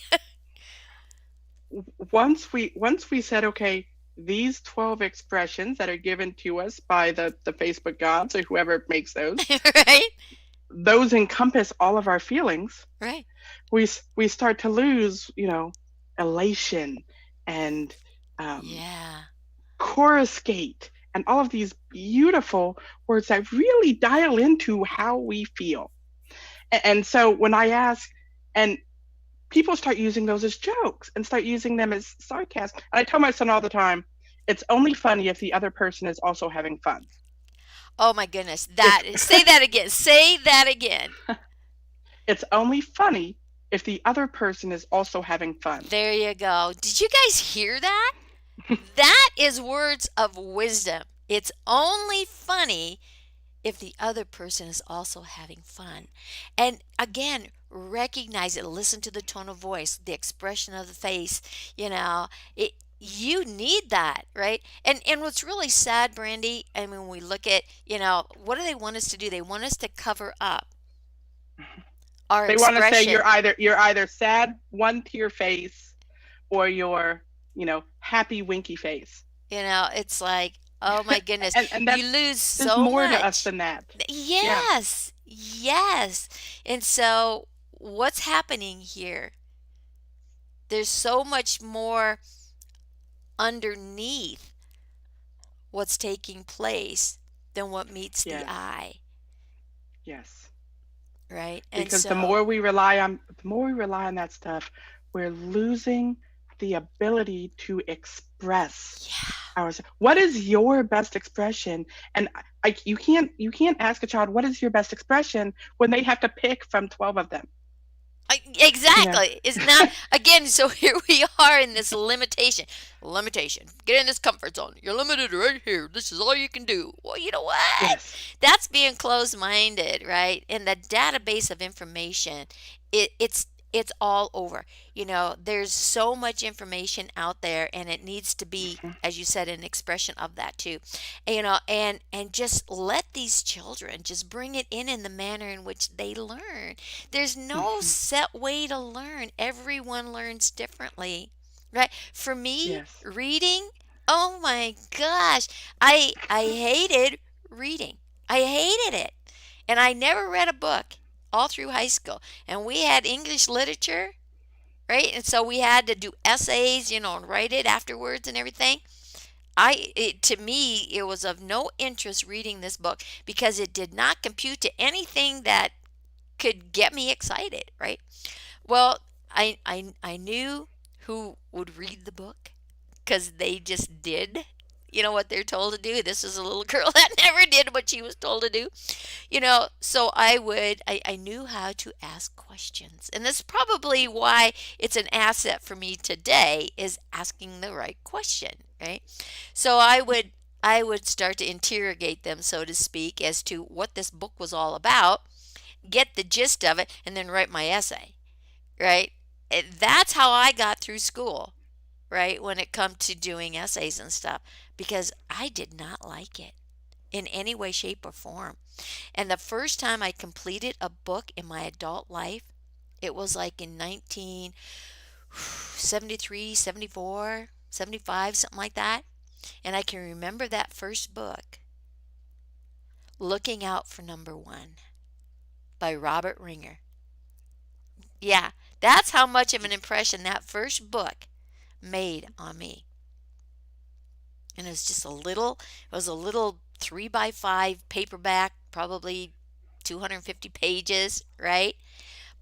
C: once we said, okay, these 12 expressions that are given to us by the Facebook gods or whoever makes
B: Right,
C: those encompass all of our feelings.
B: right.
C: We start to lose, elation and um,
B: Yeah,
C: coruscate and all of these beautiful words that really dial into how we feel. And so when I ask, and people start using those as jokes and start using them as sarcasm. And I tell my son all the time, it's only funny if the other person is also having fun.
B: oh my goodness.
C: It's
B: Say that again. Say that again.
C: it's only funny if the other person is also having fun.
B: There you go. Did you guys hear that? That is words of wisdom. It's only funny if the other person is also having fun. And again, recognize it. Listen to the tone of voice, the expression of the face. You need that, right? And what's really sad, Brandy, and when we look at, what do they want us to do? They want us to cover up our
C: They want to say
B: expression.
C: you're either sad one tear face or you're, happy winky face.
B: It's like, oh my goodness,
C: And
B: you lose
C: there's
B: so
C: more to us
B: much.
C: than that. Yeah.
B: Yes, yes. And so, what's happening here? There's so much more underneath what's taking place than what meets the
C: Yes.
B: eye,
C: Yes.
B: right? And
C: Because the
B: so,
C: more we rely on that stuff, we're losing the ability to express
B: yeah,
C: ourselves. What is your best expression? And you can't ask a child what is your best expression when they have to pick from 12 of them. You know.
B: exactly. It's not, again, so here we are in this limitation. Get in this comfort zone. You're limited right here. This is all you can do. Well, you know what?
C: Yes.
B: That's being closed-minded, right? And the database of information, it's all over. There's so much information out there, and it needs to be,
C: Mhm.
B: as you said, an expression of that too. And just let these children just bring it in the manner in which they learn. There's no
C: Mhm.
B: set way to learn. Everyone learns differently, right? For me,
C: Yes.
B: reading, oh my gosh, I hated reading. I hated it. And I never read a book all through high school. And we had English literature, right? And so we had to do essays, and write it afterwards and everything. To me, it was of no interest reading this book because it did not compute to anything that could get me excited, right? Well, I knew who would read the book because they just did. What they're told to do. This is a little girl that never did what she was told to do. So I knew how to ask questions. And that's probably why it's an asset for me today is asking the right question, right? So I would start to interrogate them, so to speak, as to what this book was all about, get the gist of it, and then write my essay, right? That's how I got through school, right? When it come to doing essays and stuff, because I did not like it in any way, shape, or form. And the first time I completed a book in my adult life, it was like in 1973, 74, 75, something like that. And I can remember that first book, Looking Out for Number One by Robert Ringer. Yeah, that's how much of an impression that first book made on me. And it was a little 3 by 5 paperback, probably 250 pages, right?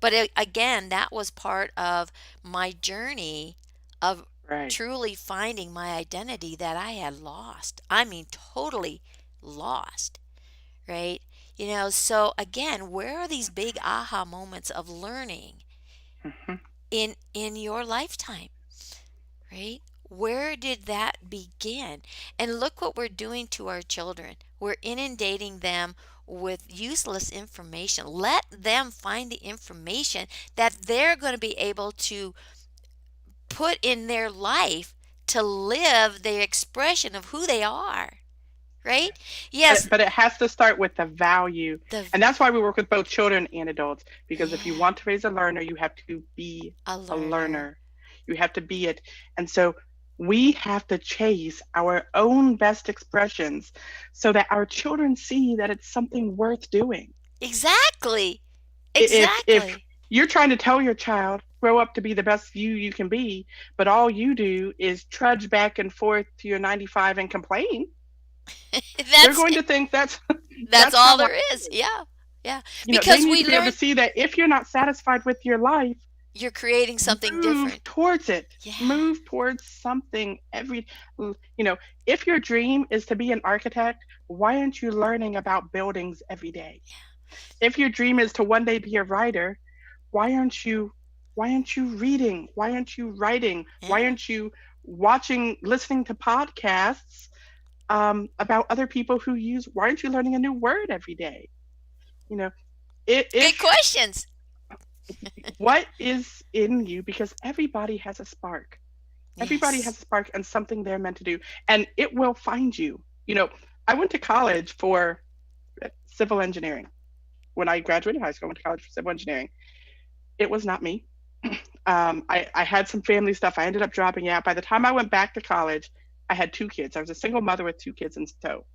B: But again, that was part of my journey of
C: Right.
B: truly finding my identity that I had lost. I mean, totally lost, right? So again, where are these big aha moments of learning
C: Mhm.
B: in your lifetime, right? Where did that begin? And look what we're doing to our children. We're inundating them with useless information. Let them find the information that they're going to be able to put in their life to live their expression of who they are, right? Yes,
C: But it has to start with the value.
B: the
C: And that's why we work with both children and adults, because if you
B: yeah,
C: want to raise a learner, you have to be
B: a
C: a
B: learner.
C: learner. You have to be it. And so we have to chase our own best expressions so that our children see that it's something worth doing.
B: Exactly.
C: If
B: Exactly.
C: you're trying to tell your child grow up to be the best you can be, but all you do is trudge back and forth to your 95 and complain, they're
B: That's
C: going to think that's
B: that's
C: that's
B: all
C: how life
B: there is.
C: is.
B: Yeah. Yeah.
C: They
B: Because
C: need
B: we
C: to be able to
B: learn
C: see that if you're not satisfied with your life,
B: you're creating something
C: move
B: different.
C: towards it.
B: Yeah.
C: Move towards something every, if your dream is to be an architect, why aren't you learning about buildings every day? If your dream is to one day be a writer, why aren't you why aren't you reading? Why aren't you writing? Why
B: Yeah.
C: aren't you listening to podcasts about other people who use? Why aren't you learning a new word every day? You know,
B: Good
C: if
B: questions.
C: what is in you, because everybody has a spark. Everybody has
B: Yes.
C: a spark and something they're meant to do, and it will find you. I went to college for civil engineering. When I graduated high school, I went to college for civil engineering. It was not me. I had some family stuff. I ended up dropping out. By the time I went back to college, I had two kids. I was a single mother with two kids in tow.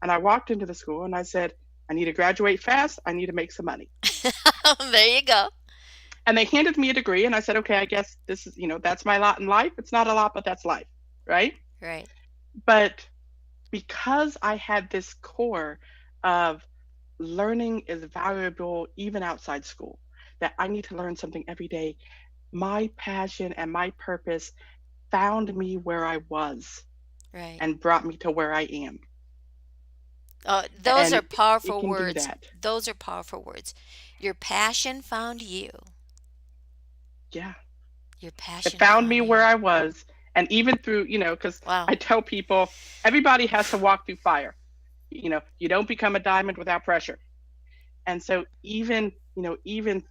C: And I walked into the school and I said, I need to graduate fast. I need to make some money.
B: There you go.
C: And they handed me a degree. And I said, okay, I guess this is, that's my lot in life. It's not a lot, but that's life. Right.
B: Right.
C: But because I had this core of learning is valuable even outside school, that I need to learn something every day, my passion and my purpose found me where I was
B: Right.
C: and brought me to where I am.
B: Those
C: And
B: are
C: it
B: powerful
C: can do
B: words.
C: that.
B: Those are powerful words. Your passion found you.
C: Yeah.
B: Your
C: It
B: passion
C: found me
B: found
C: where
B: you.
C: I was. And even through, because
B: Wow.
C: I tell people everybody has to walk through fire. You don't become a diamond without pressure. And so even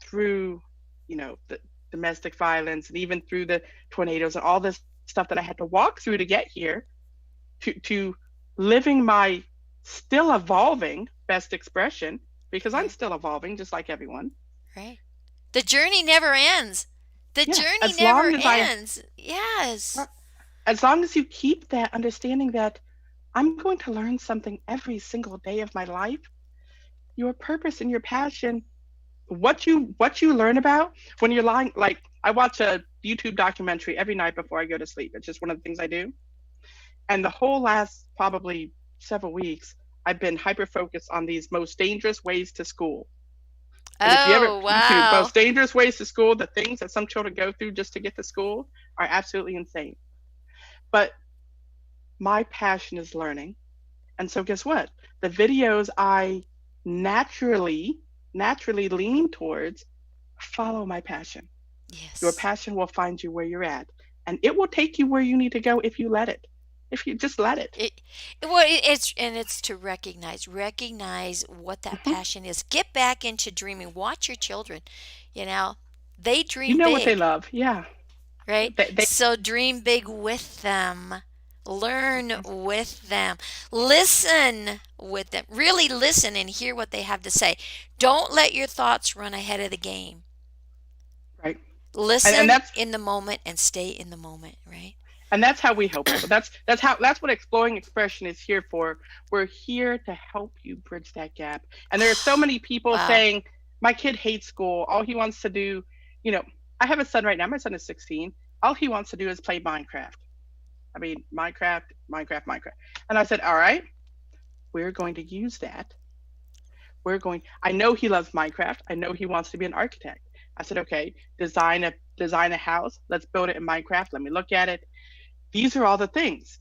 C: through, the domestic violence, and even through the tornadoes and all this stuff that I had to walk through to get here, to living my still evolving best expression, because I'm
B: Right.
C: still evolving just like everyone.
B: Right. The journey never ends. The
C: Yeah,
B: journey never ends. Yes.
C: as long as you keep that understanding that I'm going to learn something every single day of my life, your purpose and your passion, what you learn about when you're lying, like I watch a YouTube documentary every night before I go to sleep. It's just one of the things I do. And the whole last probably several weeks, I've been hyper focused on these most dangerous ways to school. And if you ever
B: Oh,
C: YouTube
B: wow.
C: most dangerous ways to school, the things that some children go through just to get to school are absolutely insane. But my passion is learning. And so guess what? The videos I naturally, naturally lean towards follow my passion. Your
B: Yes.
C: passion will find you where you're at. And it will take you where you need to go if you let it. If you just let it.
B: It, well, it's to recognize what that
C: Mhm.
B: passion is. Get back into dreaming. Watch your children. You know, they
C: You
B: dream
C: know what they
B: big,
C: love. Yeah.
B: right?
C: They
B: So dream big with them. Learn with them. Listen with them. Really listen and hear what they have to say. Don't let your thoughts run ahead of the game.
C: right. And
B: Listen
C: that's
B: in the moment and stay in the moment, right?
C: and that's how we help people. That's what exploring expression is here for. We're here to help you bridge that gap. And there are so many people
B: Wow.
C: saying, my kid hates school. All he wants to do, you know, I have a son right now. My son is 16. All he wants to do is play Minecraft. I mean, Minecraft, Minecraft, Minecraft. And I said, all right, we're going to use that. I know he loves Minecraft. I know he wants to be an architect. I said, okay, design a house. Let's build it in Minecraft. Let me look at it. These are all the things.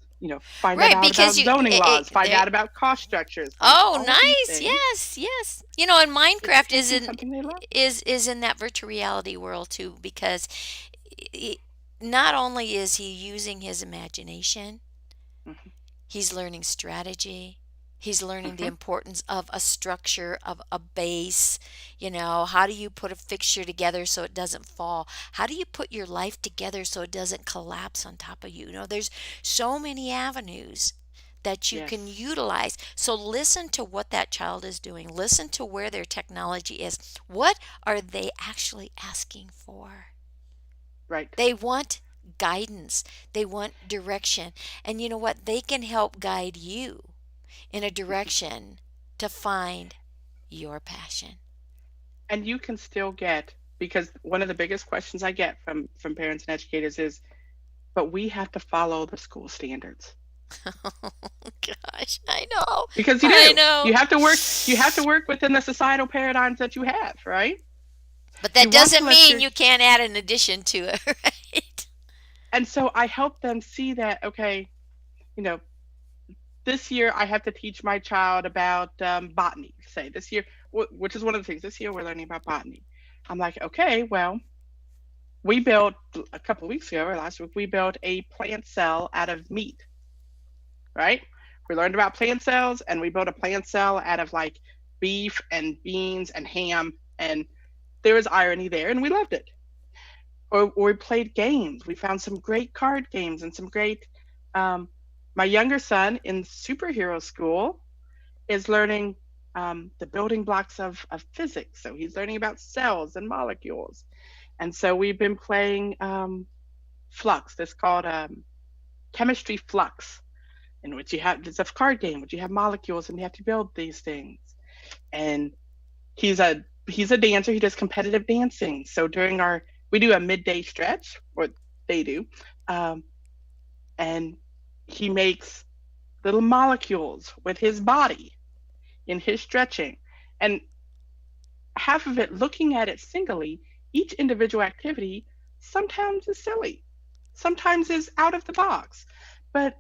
C: Find
B: Right,
C: out
B: because
C: about zoning laws, find
B: they
C: out about cost structures,
B: oh,
C: all of these
B: nice.
C: things.
B: Yes, yes. And
C: It's
B: Minecraft
C: taking something they love.
B: is in that virtual reality world too because he, not only is he using his imagination,
C: Hmm.
B: he's learning strategy. He's learning the
C: Hmm.
B: importance of a structure, of a base. How do you put a fixture together so it doesn't fall? How do you put your life together so it doesn't collapse on top of you? There's so many avenues that you can
C: Yes.
B: utilize. So listen to what that child is doing. Listen to where their technology is. What are they actually asking for?
C: Right.
B: They want guidance. They want direction. And you know what? They can help guide you in a direction to find your passion.
C: And you can still get, because one of the biggest questions I get from parents and educators is, but we have to follow the school standards.
B: Oh gosh, I know.
C: Because you
B: I
C: do.
B: know.
C: You have to work within the societal paradigms that you have, right?
B: But
C: You
B: that
C: want to
B: doesn't
C: let
B: mean
C: your
B: you can't add an addition to it, right?
C: And so I help them see that, okay, you know, this year I have to teach my child about botany, say this year, which is one of the things, this year we're learning about botany. I'm like, okay, well, we built a couple of weeks ago or last week, we built a plant cell out of meat, right? We learned about plant cells and we built a plant cell out of like beef and beans and ham. And there was irony there and we loved it. Or we played games. We found some great card games and some great. My younger son in superhero school is learning the building blocks of physics. So he's learning about cells and molecules. And so we've been playing Flux. It's called Chemistry Flux, in which you have, it's a card game, which you have molecules and you have to build these things. And he's a dancer. He does competitive dancing. So we do a midday stretch, or they do, and he makes little molecules with his body in his stretching. And half of it, looking at it singly, each individual activity sometimes is silly, sometimes is out of the box, but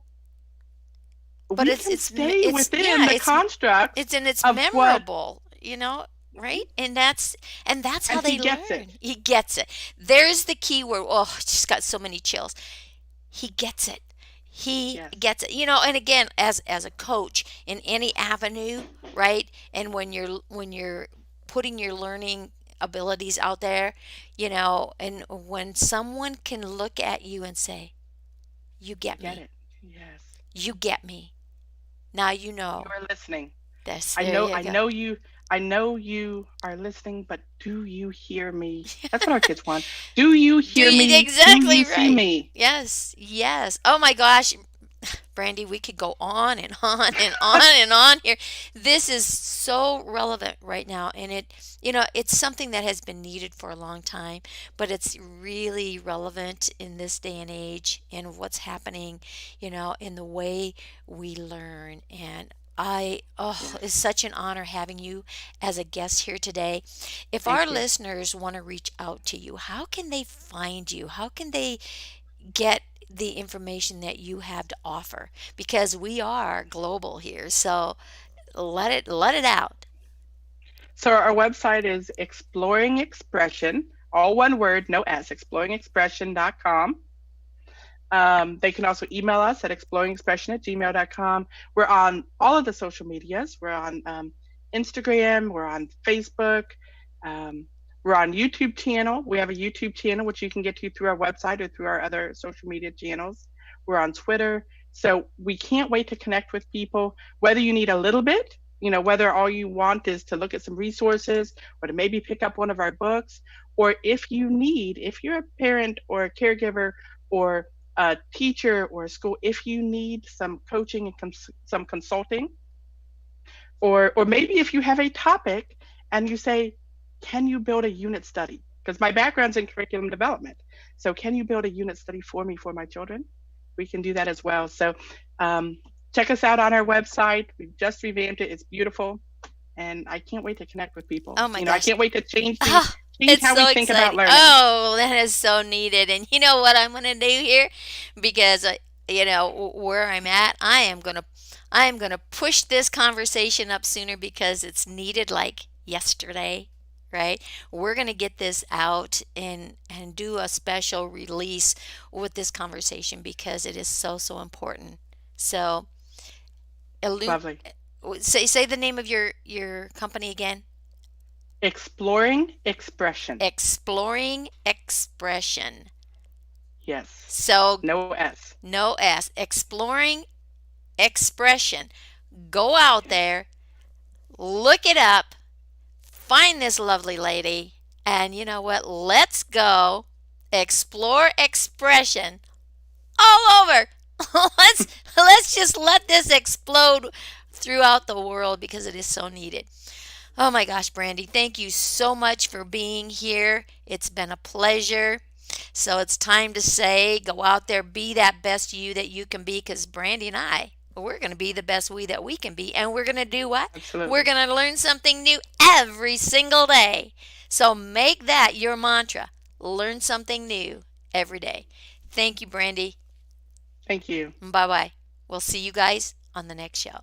C: we can stay within the construct.
B: It's
C: of what
B: memorable, right? And that's how
C: and
B: they
C: he gets
B: learn.
C: it.
B: He gets it. There's the key word. Oh, I just got so many chills. He gets it. He
C: Yes.
B: gets it. And again, as a coach in any avenue, right? And when you're putting your learning abilities out there, and when someone can look at you and say, "You get
C: Get
B: me.
C: it. Yes.
B: You get me." Now you know.
C: You're listening.
B: There you
C: I
B: go.
C: know you are listening, but do you hear me? That's what our kids want. Do you hear me?
B: Exactly
C: Do you
B: right.
C: see me?
B: Yes, yes. Oh my gosh, Brandy, we could go on and on and on and on here. This is so relevant right now, and it's something that has been needed for a long time, but it's really relevant in this day and age and what's happening, in the way we learn. And it's such an honor having you as a guest here today. If our
C: Thank you.
B: listeners want to reach out to you, how can they find you? How can they get the information that you have to offer? Because we are global here, so let it out.
C: So our website is Exploring Expression, all one word, no S, exploringexpression.com. They can also email us at exploringexpression@gmail.com. We're on all of the social medias. We're on Instagram, we're on Facebook, we're on YouTube channel. We have a YouTube channel, which you can get to through our website or through our other social media channels. We're on Twitter. So we can't wait to connect with people, whether you need a little bit, whether all you want is to look at some resources or to maybe pick up one of our books, or if you're a parent or a caregiver or a teacher or a school, if you need some coaching and some consulting, or maybe if you have a topic and you say, can you build a unit study? Because my background's in curriculum development. So can you build a unit study for me for my children? We can do that as well. So check us out on our website. We've just revamped it. It's beautiful. And I can't wait to connect with people.
B: Oh my gosh.
C: I can't wait to change
B: It's
C: how
B: so
C: we think
B: exciting.
C: about learning.
B: Oh, that is so needed. And you know what I'm going to do here? Because where I'm at, I am going to push this conversation up sooner because it's needed like yesterday, right? We're going to get this out and do a special release with this conversation because it is so important. So,
C: Lovely.
B: say the name of your company again.
C: Exploring Expression.
B: Exploring Expression.
C: Yes.
B: So
C: No S.
B: no S. Exploring expression. Go out there, look it up, find this lovely lady, and you know what? Let's go explore expression all over. let's just let this explode throughout the world because it is so needed. Oh my gosh, Brandy, thank you so much for being here. It's been a pleasure. So it's time to say, go out there, be that best you that you can be, because Brandy and I, we're going to be the best we that we can be. And we're going to do what?
C: Absolutely.
B: We're going to learn something new every single day. So make that your mantra. Learn something new every day. Thank you, Brandy.
C: Thank you.
B: Bye-bye. We'll see you guys on the next show.